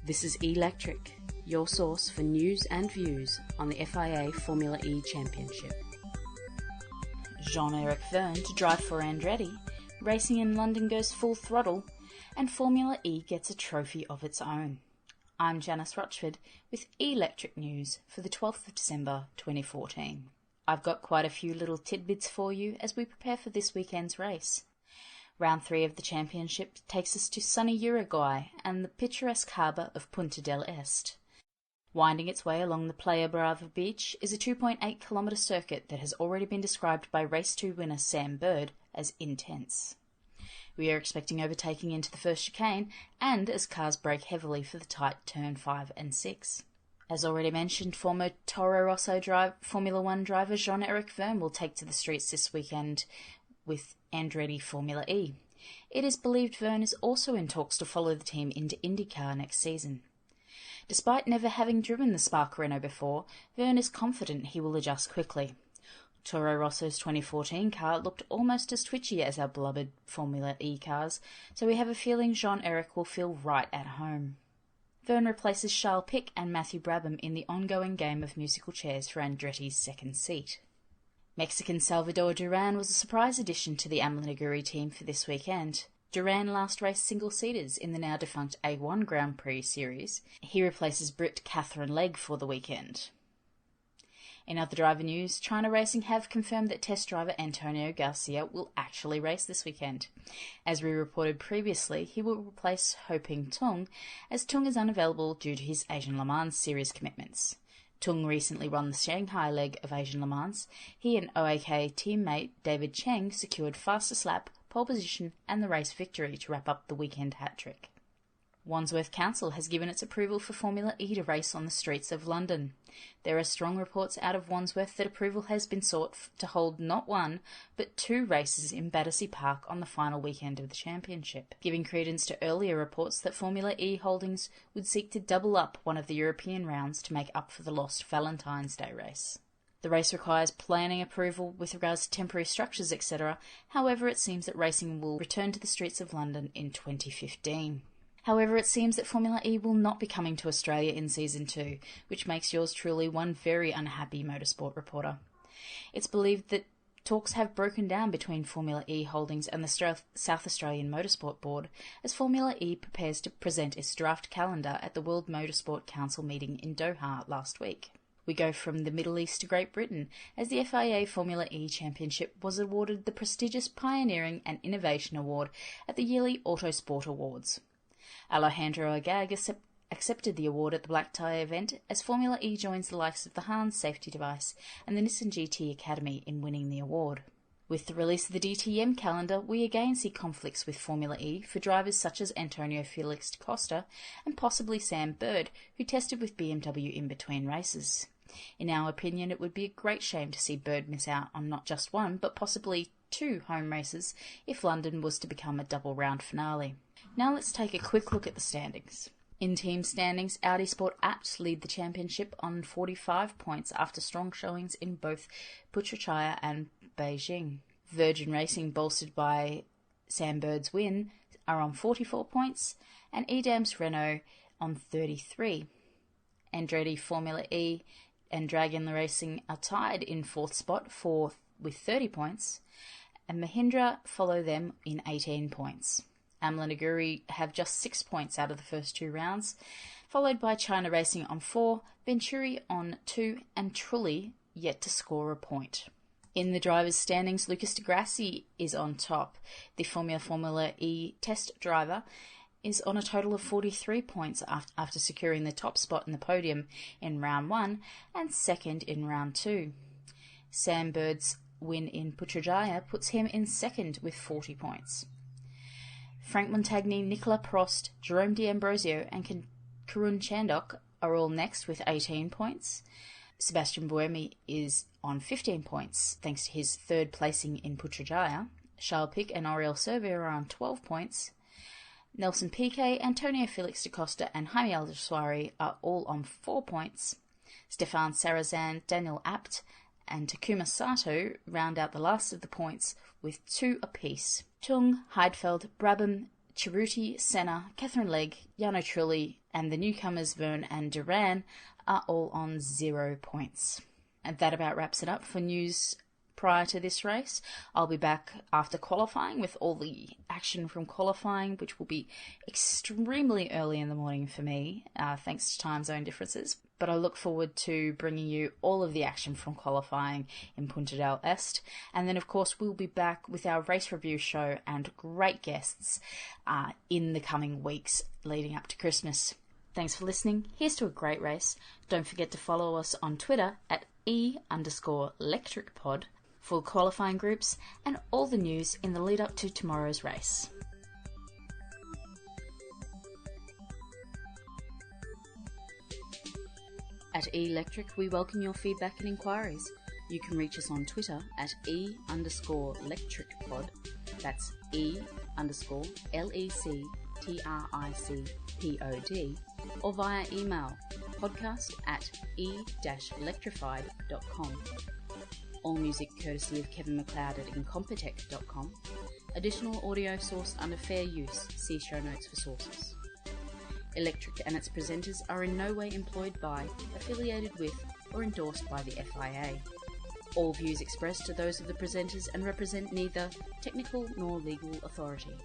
This is E-lectric, your source for news and views on the FIA Formula E Championship. Jean-Eric Vergne to drive for Andretti, racing in London goes full throttle, and Formula E gets a trophy of its own. I'm Janice Rochford with E-lectric news for the 12th of December 2014. I've got quite a few little tidbits for you as we prepare for this weekend's race. Round 3 of the championship takes us to sunny Uruguay and the picturesque harbour of Punta del Este. Winding its way along the Playa Brava beach is a 2.8-kilometre circuit that has already been described by Race 2 winner Sam Bird as intense. We are expecting overtaking into the first chicane and as cars brake heavily for the tight turn 5 and 6. As already mentioned, former Toro Rosso Formula 1 driver Jean-Eric Vergne will take to the streets this weekend with Andretti Formula E. It is believed Vergne is also in talks to follow the team into IndyCar next season. Despite never having driven the Spark Renault before, Vergne is confident he will adjust quickly. Toro Rosso's 2014 car looked almost as twitchy as our beloved Formula E cars, so we have a feeling Jean-Eric will feel right at home. Vergne replaces Charles Pic and Matthew Brabham in the ongoing game of musical chairs for Andretti's second seat. Mexican Salvador Duran was a surprise addition to the Amlin-Aguri team for this weekend. Duran last raced single-seaters in the now-defunct A1 Grand Prix series. He replaces Brit Catherine Legge for the weekend. In other driver news, China Racing have confirmed that test driver Antonio Garcia will actually race this weekend. As we reported previously, he will replace Ho Ping Tung, as Tung is unavailable due to his Asian Le Mans series commitments. Tung recently won the Shanghai leg of Asian Le Mans. He and OAK teammate David Cheng secured fastest lap, pole position and the race victory to wrap up the weekend hat-trick. Wandsworth Council has given its approval for Formula E to race on the streets of London. There are strong reports out of Wandsworth that approval has been sought to hold not one, but 2 races in Battersea Park on the final weekend of the championship, giving credence to earlier reports that Formula E Holdings would seek to double up one of the European rounds to make up for the lost Valentine's Day race. The race requires planning approval with regards to temporary structures, etc. However, it seems that racing will return to the streets of London in 2015. However, it seems that Formula E will not be coming to Australia in Season 2, which makes yours truly one very unhappy motorsport reporter. It's believed that talks have broken down between Formula E Holdings and the South Australian Motorsport Board as Formula E prepares to present its draft calendar at the World Motorsport Council meeting in Doha last week. We go from the Middle East to Great Britain, as the FIA Formula E Championship was awarded the prestigious Pioneering and Innovation Award at the yearly Autosport Awards. Alejandro Agag accepted the award at the black tie event as Formula E joins the likes of the Hans safety device and the Nissan GT Academy in winning the award. With the release of the DTM calendar, we again see conflicts with Formula E for drivers such as Antonio Felix da Costa and possibly Sam Bird, who tested with BMW in between races. In our opinion, it would be a great shame to see Bird miss out on not just 1, but possibly 2 home races if London was to become a double round finale. Now let's take a quick look at the standings. In team standings, Audi Sport Apt lead the championship on 45 points after strong showings in both Putrajaya and Beijing. Virgin Racing, bolstered by Sam Bird's win, are on 44 points, and Edam's Renault on 33. Andretti Formula E and Dragon Racing are tied in 4th spot with 30 points, and Mahindra follow them in 18 points. Amlin-Aguri have just 6 points out of the first 2 rounds, followed by China Racing on 4, Venturi on 2, and Trulli yet to score a point. In the drivers' standings, Lucas Di Grassi is on top. The Formula E test driver is on a total of 43 points after securing the top spot in the podium in round 1 and second in round 2. Sam Bird's win in Putrajaya puts him in second with 40 points. Frank Montagny, Nicola Prost, Jerome D'Ambrosio and Karun Chandok are all next with 18 points. Sebastian Buemi is on 15 points thanks to his 3rd placing in Putrajaya. Charles Pic and Oriol Servier are on 12 points. Nelson Piquet, Antonio Felix da Costa and Jaime Alguersuari are all on 4 points. Stefan Sarrazin, Daniel Abt and Takuma Sato round out the last of the points with 2 apiece. Tung, Heidfeld, Brabham, Cerruti, Senna, Catherine Legge, Jarno Trulli and the newcomers Vergne and Duran are all on 0 points. And that about wraps it up for news prior to this race. I'll be back after qualifying with all the action from qualifying, which will be extremely early in the morning for me, thanks to time zone differences. But I look forward to bringing you all of the action from qualifying in Punta del Este. And then, of course, we'll be back with our race review show and great guests in the coming weeks leading up to Christmas. Thanks for listening. Here's to a great race. Don't forget to follow us on Twitter at E_lectric pod for qualifying groups and all the news in the lead up to tomorrow's race. At E-lectric, we welcome your feedback and inquiries. You can reach us on Twitter at E_lectric pod. That's E_lectricpod, or via email podcast@e-electrified.com. All music courtesy of Kevin McLeod at incompetech.com. Additional audio sourced under fair use. See show notes for sources. E-lectric and its presenters are in no way employed by, affiliated with, or endorsed by the FIA. All views expressed are those of the presenters and represent neither technical nor legal authority.